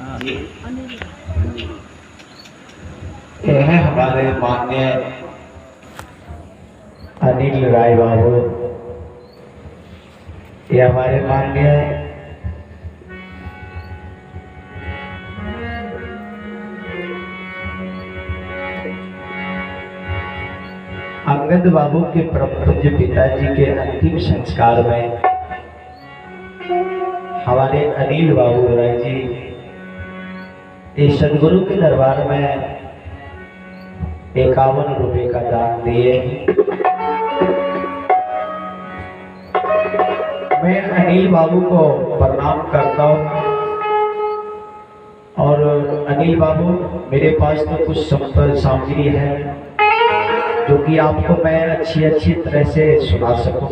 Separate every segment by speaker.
Speaker 1: ये है हमारे माननीय अनिल राय बाबू। ये हमारे माननीय अंगद बाबू के परम पूज्य पिताजी के अंतिम संस्कार में हमारे अनिल बाबू राय जी इस सदगुरु के दरबार में 51 रुपए का दान दिए। मैं अनिल बाबू को प्रणाम करता हूँ। और अनिल बाबू, मेरे पास तो कुछ संपन्न सामग्री है जो कि आपको मैं अच्छी तरह से सुना सकूं।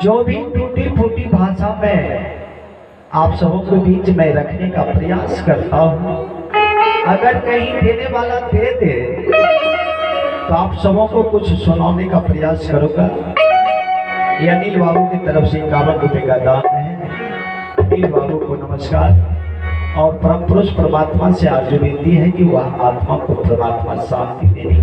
Speaker 1: जो भी टूटी फूटी भाषा में आप सबों के बीच में रखने का प्रयास करता हूँ, अगर कहीं देने वाला दे दे तो आप सबों को कुछ सुनाने का प्रयास करूंगा। ये अनिल बाबू की तरफ से 51 रुपए का दान है। अनिल बाबू को नमस्कार। और परम पुरुष परमात्मा से आरजू विनती है कि वह आत्मा को परमात्मा शांति देने की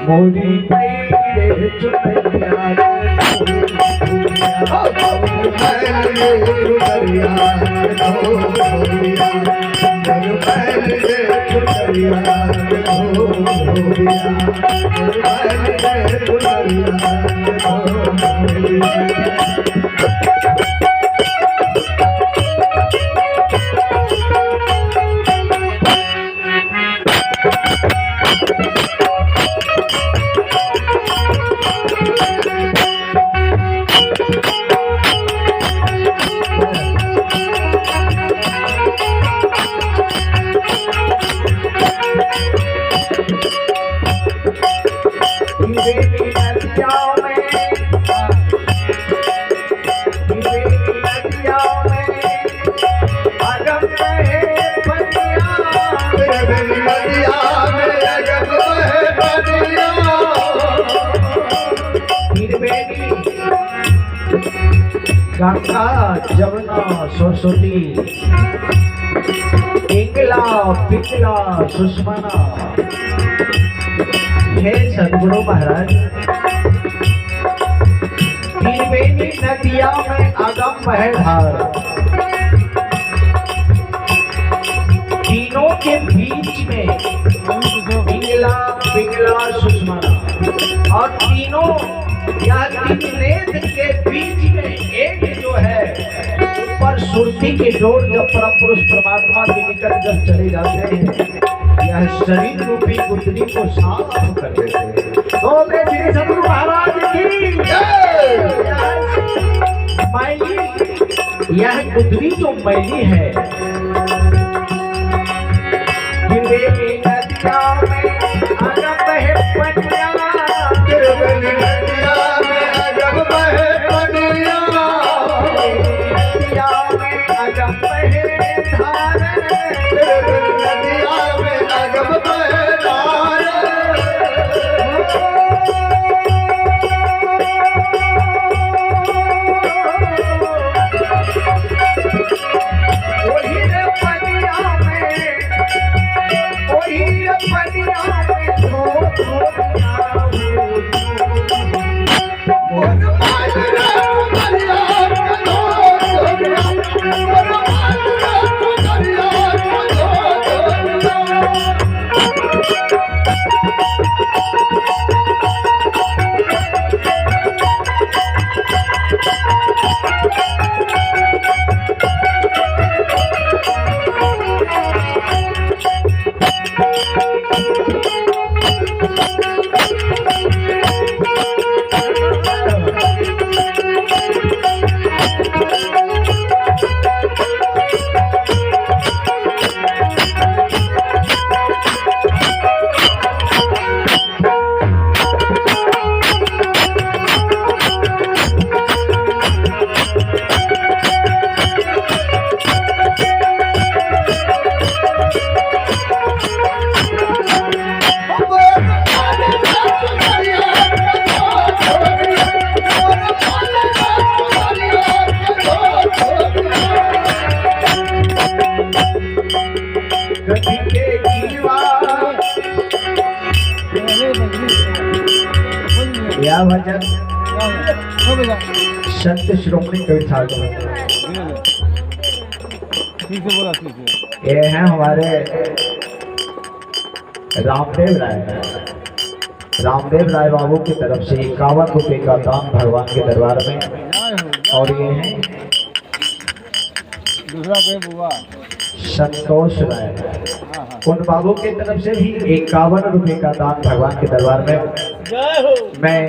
Speaker 1: मोरी मेरे चुनरिया गंगा जमुना सरस्वती इंगला पिंगला सुषमना। हे सदगुरु महाराज, त्रिवेणी नदिया में अगम बहे धार, तीनों के बीच में इंगला पिंगला सुषमना और तीनों या तीन नेत्र के बीच में एक जो है ऊपर सुरती की डोर जब परम पुरुष परमात्मा के निकट जब चले जाते हैं, यह शरीर रूपी गुदरी को साफ कर देते हैं। तो श्री सदगुरु महाराज की मैली, यह गुदरी जो मैली है, Oh राजन संत श्रोमणी कवि ठाकुर, ये हैं हमारे रामदेव राय बाबू की तरफ से 51 रुपए का दान भगवान के दरबार में। और ये हैं
Speaker 2: दूसरा कोई बुआ
Speaker 1: संतोष राय, उन बाबू की तरफ से भी 51 रुपए का दान भगवान के दरबार में। मैं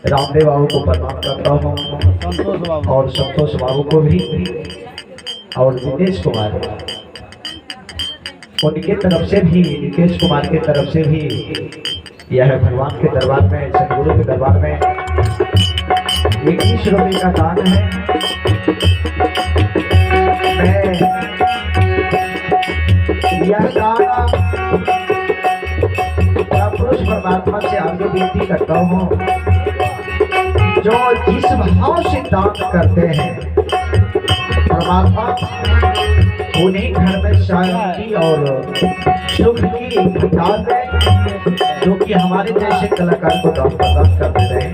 Speaker 1: रामदेव बाबू को प्रणाम करता हूँ और संतोष बाबू को भी, और नितेश कुमार उनके तरफ से भी, नितेश कुमार के तरफ से भी यह भगवान के दरबार में, सदगुरु के दरबार में 21 रुपए का दान है। मैं यह दान पुरुष परमात्मा से आगे विनती करता हूँ, जो जिस भाव से दान करते हैं परमात्मा उन्हीं घर में शांति और सुख की भंडार में, जो कि हमारे जैसे कलाकार को दान प्रदान करते रहे।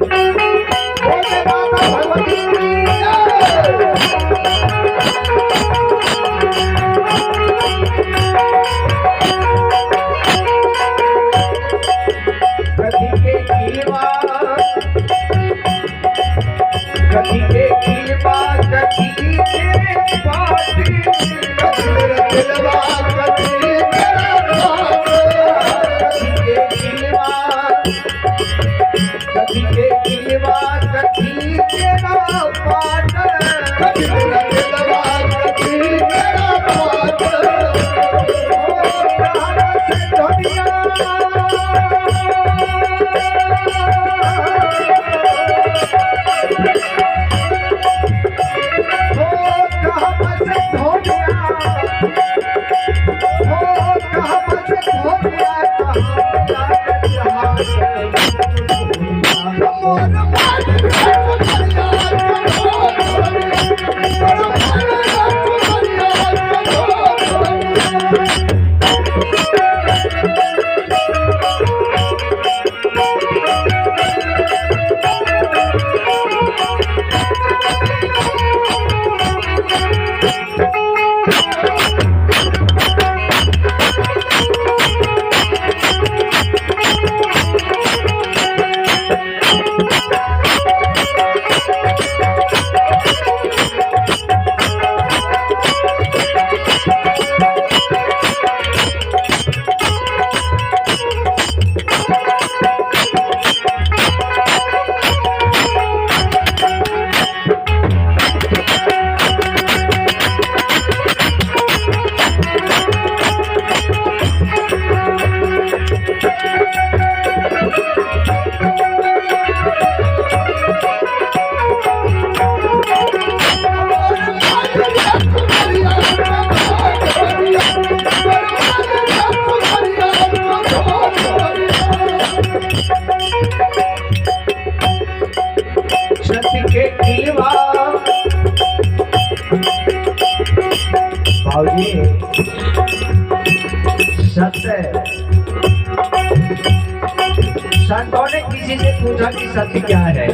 Speaker 1: संतों ने किसी से पूछा कि सत्य क्या है,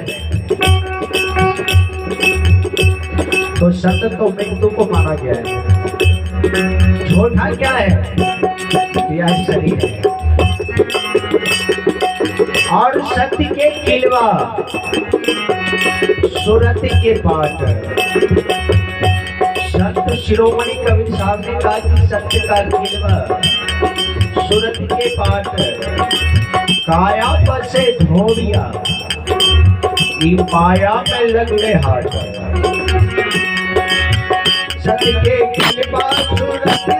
Speaker 1: तो सत्य तो मृत्यु को माना गया है। झूठा क्या है? यह शरीर है। और सत्य के किलवा सुरति के पाठ। संत शिरोमणि कबीर साहब ने कहा कि सत्य का किलवा सुरति के पाठ, काया पर से धोबिया माया में लगले हाथ। सत्य के किलवा सुरति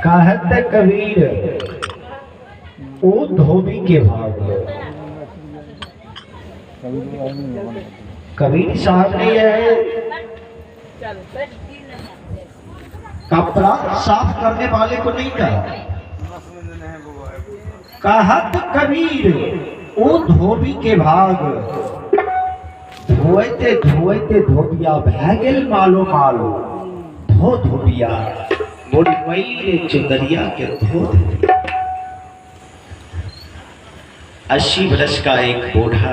Speaker 1: कहत कबीर ओ धोबी के भाग। कबीर साहब ने यह कपड़ा साफ करने वाले को नहीं कहा। कहत कबीर ओ धोबी के भाग। धोते धोते धोबिया भै गेल मालो मालो। धो धोबिया रे चुदरिया के धो। 80 वर्ष का एक बूढ़ा,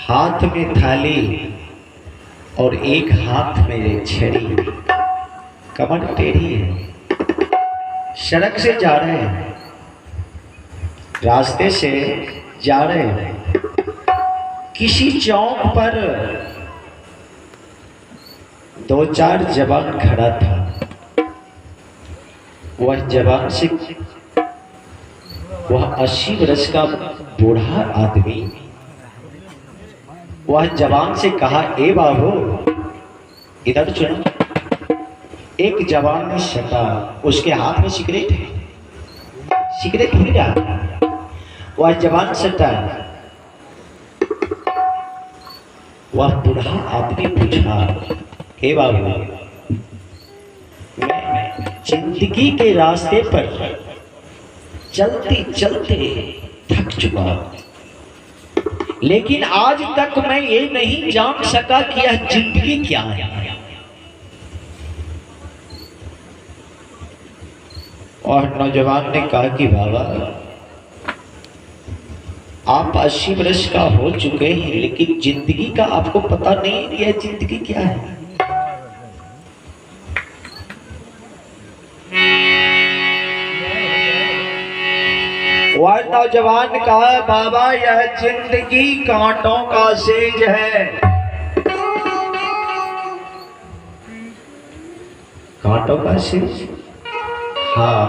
Speaker 1: हाथ में थाली और एक हाथ में छड़ी, कमर टेढ़ी है, सड़क से जा रहे हैं, रास्ते से जा रहे हैं। किसी चौक पर 2-4 जवान खड़ा था। वह जवान से, वह 80 वर्ष का बूढ़ा आदमी वह जवान से कहा, ए बाबू इधर सुनो। एक जवान ने सटा, उसके हाथ में सिगरेट है, सिगरेट पी रहा। वह जवान सटा, वह बूढ़ा आदमी पूछा, हे बाबू मैं जिंदगी के रास्ते पर चलते चलते थक चुका, लेकिन आज तक मैं ये नहीं जान सका कि यह जिंदगी क्या है। और नौजवान ने कहा कि बाबा आप 80 वर्ष का हो चुके हैं, लेकिन जिंदगी का आपको पता नहीं यह जिंदगी क्या है। वह नौजवान ने कहा, बाबा यह जिंदगी कांटों का सेज है। कांटों का सेज? हाँ।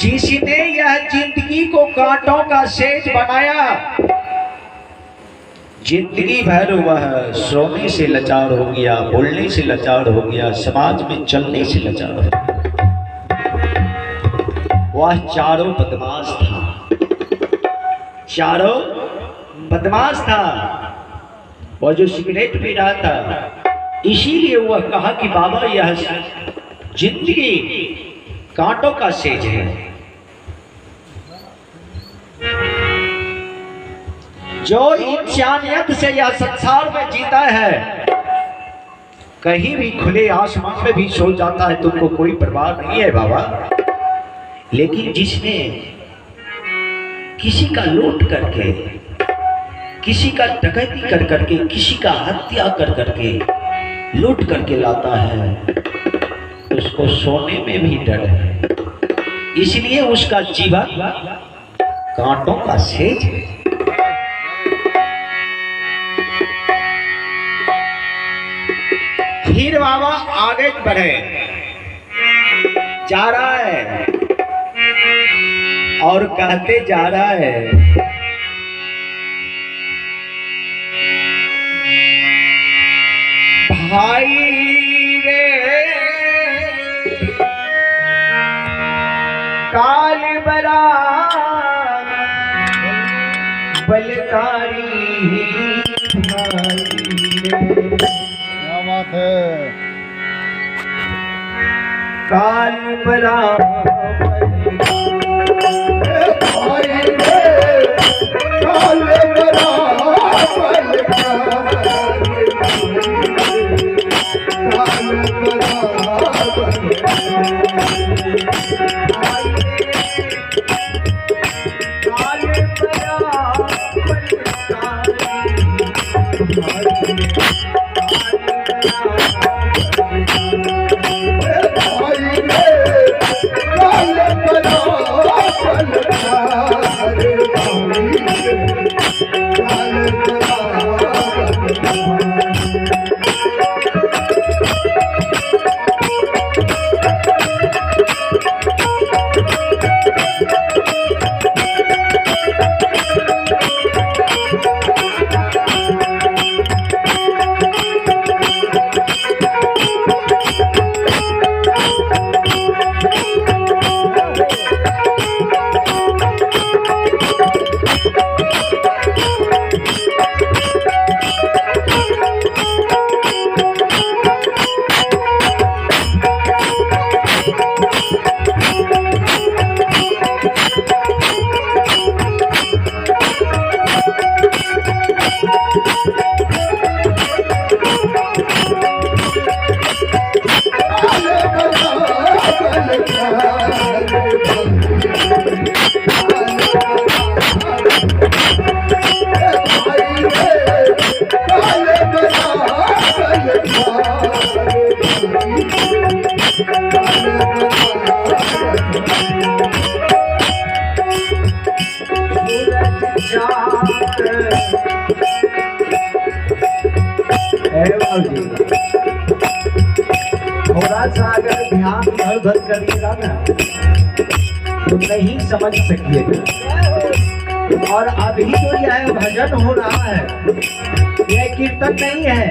Speaker 1: जिसने यह जिंदगी को कांटों का सेज बनाया, जिंदगी भर वह सोने से लाचार हो गया, बोलने से लाचार हो गया, समाज में चलने से लाचार हो गया। वह चारों बदमाश था, चारों बदमाश था। वह जो सिगरेट पी रहा था, इसीलिए वह कहा कि बाबा यह जिंदगी कांटों का सेज है। जो इंसानियत से यह संसार में जीता है, कहीं भी खुले आसमान में भी सो जाता है, तुमको कोई परवाह नहीं है बाबा। लेकिन जिसने किसी का लूट करके, किसी का डकैती कर करके, किसी का हत्या कर करके, लूट करके लाता है, उसको सोने में भी डर है। इसलिए उसका जीवन कांटों का सेज है। फिर बाबा आगे बढ़े, जा रहा है और कहते जा रहा है, भाई रे काल बरा बलकारी काल बरा थोड़ा सा अगर ध्यान इधर उधर करिएगा ना तो नहीं समझ सकिएगा। और अभी जो यह भजन हो रहा है यह कीर्तन नहीं है,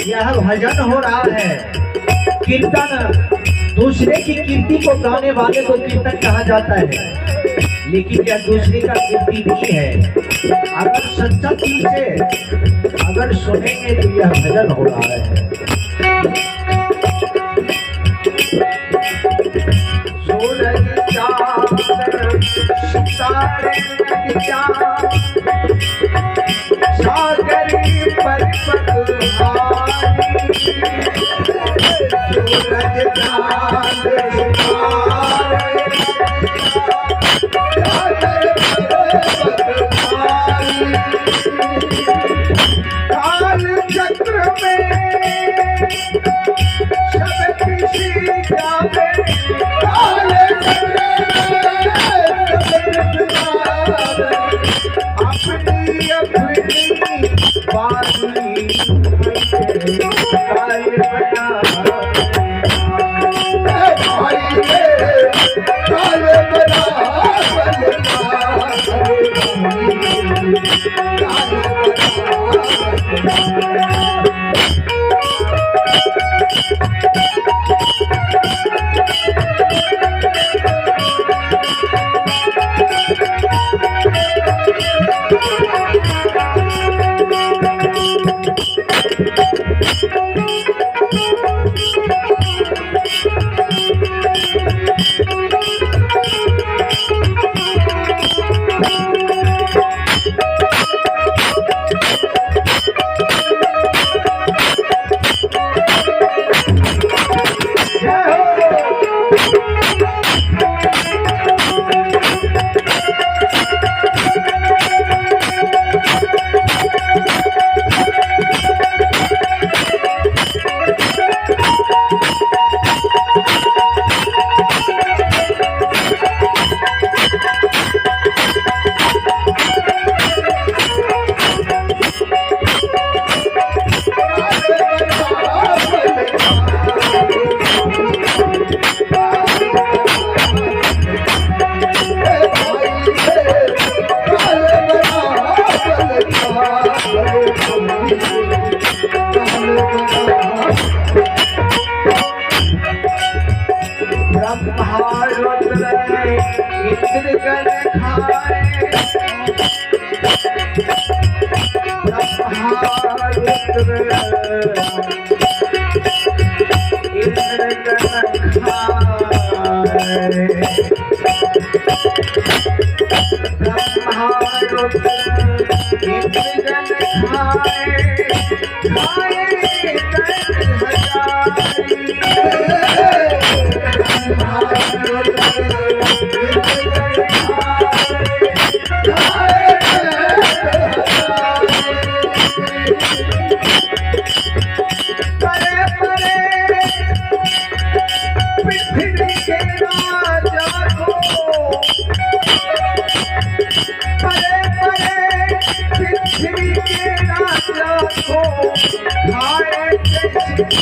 Speaker 1: यह भजन हो रहा है। कीर्तन दूसरे की कीर्ति को गाने वाले को कीर्तन कहा जाता है, लेकिन यह दूसरे का कीर्ति नहीं है। अगर सच्चा दिल से अगर सुनेंगे तो यह भजन हो रहा है। सूरज चांद सितारे सागरी पर्वत भारी, सूरज चांद काल चक्र में सब किसी जावे, काल चक्र अपनी अपनी बारी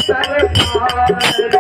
Speaker 1: सरकार